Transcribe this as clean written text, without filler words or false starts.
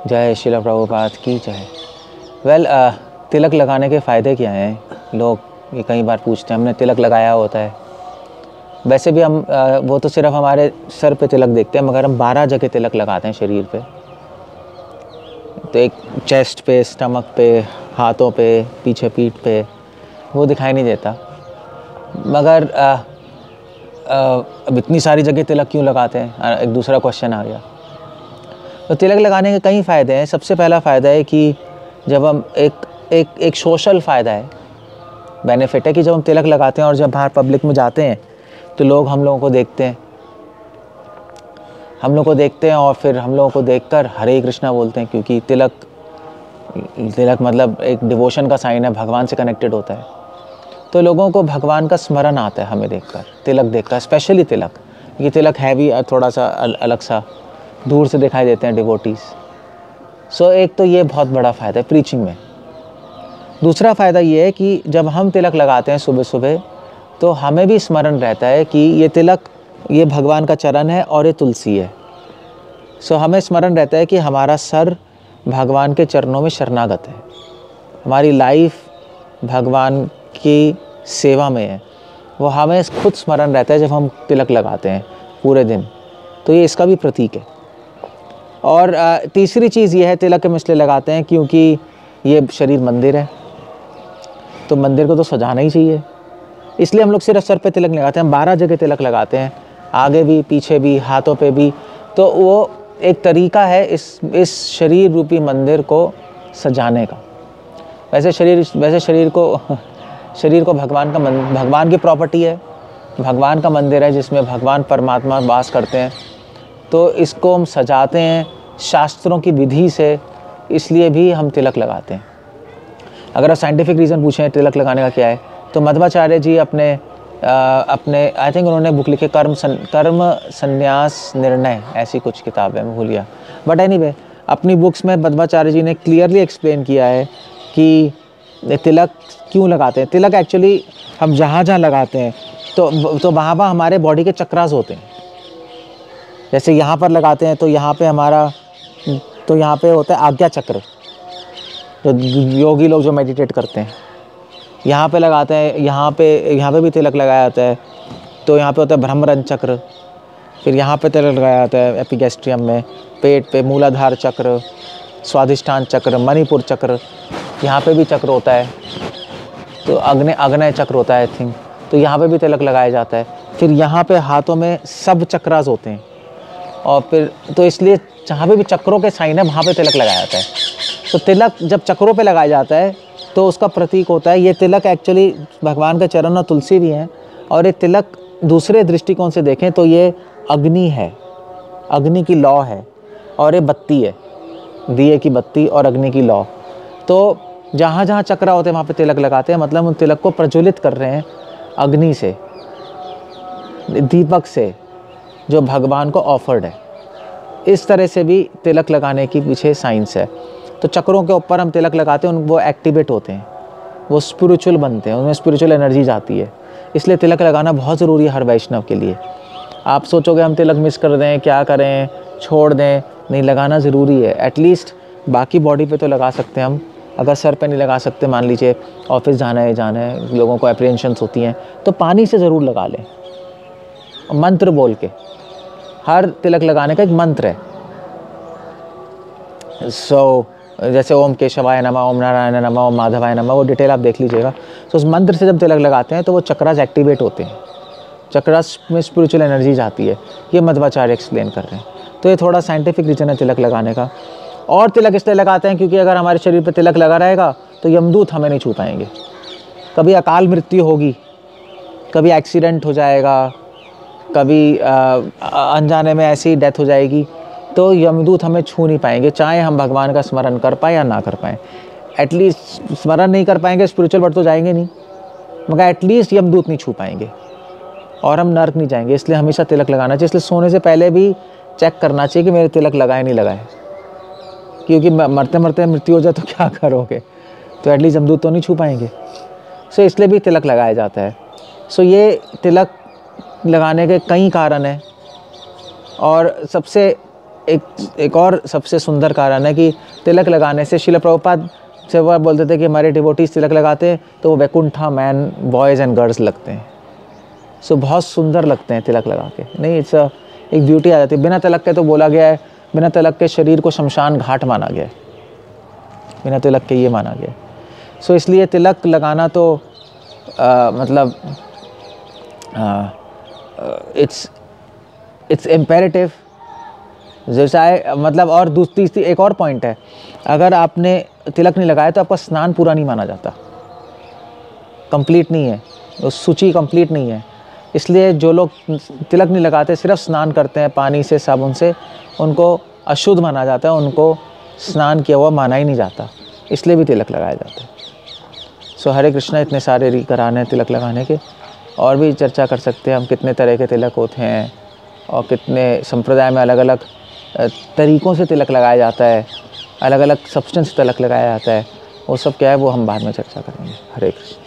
जय श्रील प्रभुपाद की जय। वेल, तिलक लगाने के फ़ायदे क्या हैं? लोग ये कई बार पूछते हैं। हमने तिलक लगाया होता है, वैसे भी हम वो तो सिर्फ हमारे सर पे तिलक देखते हैं, मगर हम 12 जगह तिलक लगाते हैं शरीर पे। तो एक चेस्ट पे, स्टमक पे, हाथों पे, पीछे पीठ पे, वो दिखाई नहीं देता। मगर अब इतनी सारी जगह तिलक क्यों लगाते हैं? एक दूसरा क्वेश्चन आ गया। तो तिलक लगाने के कई फ़ायदे हैं। सबसे पहला फ़ायदा है कि जब हम एक सोशल फ़ायदा है, बेनिफिट है कि जब हम तिलक लगाते हैं और जब बाहर पब्लिक में जाते हैं तो लोग हम लोगों को देखते हैं, और फिर हम लोगों को देखकर हरे कृष्णा बोलते हैं, क्योंकि तिलक मतलब एक डिवोशन का साइन है, भगवान से कनेक्टेड होता है। तो लोगों को भगवान का स्मरण आता है हमें देखकर, तिलक देखकर, स्पेशली तिलक। ये तिलक है भी थोड़ा सा अलग सा, दूर से दिखाई देते हैं डिवोटीज़। सो एक तो ये बहुत बड़ा फ़ायदा है प्रीचिंग में। दूसरा फ़ायदा ये है कि जब हम तिलक लगाते हैं सुबह सुबह, तो हमें भी स्मरण रहता है कि ये तिलक, ये भगवान का चरण है और ये तुलसी है। सो हमें स्मरण रहता है कि हमारा सर भगवान के चरणों में शरणागत है, हमारी लाइफ भगवान की सेवा में है। वो हमें खुद स्मरण रहता है जब हम तिलक लगाते हैं पूरे दिन। तो ये इसका भी प्रतीक है। और तीसरी चीज़ ये है, तिलक हम इसलिए लगाते हैं क्योंकि ये शरीर मंदिर है, तो मंदिर को तो सजाना ही चाहिए। इसलिए हम लोग सिर्फ सर पे तिलक लगाते हैं। हम 12 जगह तिलक लगाते हैं, आगे भी, पीछे भी, हाथों पे भी। तो वो एक तरीका है इस शरीर रूपी मंदिर को सजाने का। वैसे शरीर को भगवान की प्रॉपर्टी है, भगवान का मंदिर है जिसमें भगवान परमात्मा वास करते हैं। तो इसको हम सजाते हैं शास्त्रों की विधि से, इसलिए भी हम तिलक लगाते हैं। अगर आप साइंटिफिक रीज़न पूछें तिलक लगाने का क्या है, तो मध्वाचार्य जी अपने आई थिंक उन्होंने बुक लिखे, कर्म संन्यास निर्णय, ऐसी कुछ किताब है, मैं भूल गया। बट एनीवे, अपनी बुक्स में मध्वाचार्य जी ने क्लियरली एक्सप्लेन किया है कि तिलक क्यों लगाते हैं। तिलक एक्चुअली हम जहाँ लगाते हैं तो वहाँ हमारे बॉडी के चक्रास होते हैं। जैसे यहाँ पर लगाते हैं तो यहाँ पे होता है आज्ञा चक्र, तो योगी लोग जो मेडिटेट करते हैं। यहाँ पे लगाते हैं, यहाँ पे भी तिलक लगाया जाता है, तो यहाँ पे होता है भ्रमरन चक्र। फिर यहाँ पे तिलक लगाया जाता है एपिगैस्ट्रियम में, पेट पे मूलाधार चक्र, स्वाधिष्ठान चक्र, मणिपुर चक्र, यहाँ पे भी चक्र होता है, तो अग्नय चक्र होता है आई थिंक, तो यहाँ पे भी तिलक लगाया जाता है। फिर यहाँ पे हाथों में सब चक्रास होते हैं, और फिर तो इसलिए जहाँ पे भी चक्रों के साइन है वहाँ पे तिलक लगाया जाता है। तो तिलक जब चक्रों पे लगाया जाता है तो उसका प्रतीक होता है, ये तिलक एक्चुअली भगवान का चरण और तुलसी भी हैं। और ये तिलक दूसरे दृष्टिकोण से देखें तो ये अग्नि है, अग्नि की लौ है, और ये बत्ती है, दिए की बत्ती और अग्नि की लौ। तो जहाँ जहाँ चक्र होते हैं वहाँ पे तिलक लगाते हैं, मतलब उन तिलक को प्रज्वलित कर रहे हैं अग्नि से, दीपक से, जो भगवान को ऑफर्ड है। इस तरह से भी तिलक लगाने की पीछे साइंस है। तो चक्रों के ऊपर हम तिलक लगाते हैं, वो एक्टिवेट होते हैं, वो स्पिरिचुअल बनते हैं, उनमें स्पिरिचुअल एनर्जी जाती है। इसलिए तिलक लगाना बहुत ज़रूरी है हर वैष्णव के लिए। आप सोचोगे हम तिलक मिस कर दें, क्या करें, छोड़ दें, नहीं, लगाना ज़रूरी है। एटलीस्ट बाकी बॉडी पे तो लगा सकते हैं हम, अगर सर पे नहीं लगा सकते, मान लीजिए ऑफिस जाना है, लोगों को अप्रीहेंशंस होती हैं, तो पानी से ज़रूर लगा लें, मंत्र बोल के। हर तिलक लगाने का एक मंत्र है। जैसे ओम केशवाय नमः, ओम नारायण नमः, ओम माधवाय नमः, वो डिटेल आप देख लीजिएगा। तो उस मंत्र से जब तिलक लगाते हैं तो वो चक्रास एक्टिवेट होते हैं, चक्रास में स्पिरिचुअल एनर्जी जाती है। ये मध्वाचार्य एक्सप्लेन कर रहे हैं। तो ये थोड़ा साइंटिफिक रीज़न है तिलक लगाने का। और तिलक इसलिए लगाते हैं क्योंकि अगर हमारे शरीर पर तिलक लगा रहेगा तो यमदूत हमें नहीं छू पाएंगे। कभी अकाल मृत्यु होगी, कभी एक्सीडेंट हो जाएगा, कभी अनजाने में ऐसी डेथ हो जाएगी, तो यमदूत हमें छू नहीं पाएंगे, चाहे हम भगवान का स्मरण कर पाएँ या ना कर पाएँ। एटलीस्ट स्मरण नहीं कर पाएंगे, स्पिरिचुअल वर्ड तो जाएंगे नहीं, मगर एटलीस्ट यमदूत नहीं छू पाएंगे, और हम नर्क नहीं जाएंगे। इसलिए हमेशा तिलक लगाना चाहिए। इसलिए सोने से पहले भी चेक करना चाहिए कि मेरे तिलक लगाए नहीं लगाए, क्योंकि मरते मरते मृत्यु हो जाए तो क्या करोगे, तो एटलीस्ट यमदूत तो नहीं छू पाएंगे। सो इसलिए भी तिलक लगाया जाता है। सो ये तिलक लगाने के कई कारण हैं, और सबसे एक और सबसे सुंदर कारण है कि तिलक लगाने से श्रील प्रभुपाद से वह बोलते थे कि हमारे डिवोटीज तिलक लगाते हैं तो वो Vaikuntha man boys and girls लगते हैं। सो बहुत सुंदर लगते हैं तिलक लगा के। नहीं, इट्स एक ब्यूटी आ जाती है। बिना तिलक के तो बोला गया है, बिना तिलक के शरीर को शमशान घाट माना गया है, बिना तिलक के ये माना गया है। सो इसलिए तिलक लगाना तो मतलब इट्स इम्पेरेटिव। जैसा मतलब और दूसरी एक और पॉइंट है, अगर आपने तिलक नहीं लगाया तो आपका स्नान पूरा नहीं माना जाता, कंप्लीट नहीं है, उस सूची कंप्लीट नहीं है। इसलिए जो लोग तिलक नहीं लगाते, सिर्फ स्नान करते हैं पानी से, साबुन से, उनको अशुद्ध माना जाता है, उनको स्नान किया हुआ माना ही नहीं जाता, इसलिए भी तिलक लगाया जाता है। सो हरे कृष्णा, इतने सारे कराने हैं तिलक लगाने के, और भी चर्चा कर सकते हैं हम कितने तरह के तिलक होते हैं और कितने संप्रदाय में अलग अलग तरीक़ों से तिलक लगाया जाता है, अलग अलग सब्सटेंस तिलक लगाया जाता है। वो सब क्या है वो हम बाद में चर्चा करेंगे। हरे कृष्ण।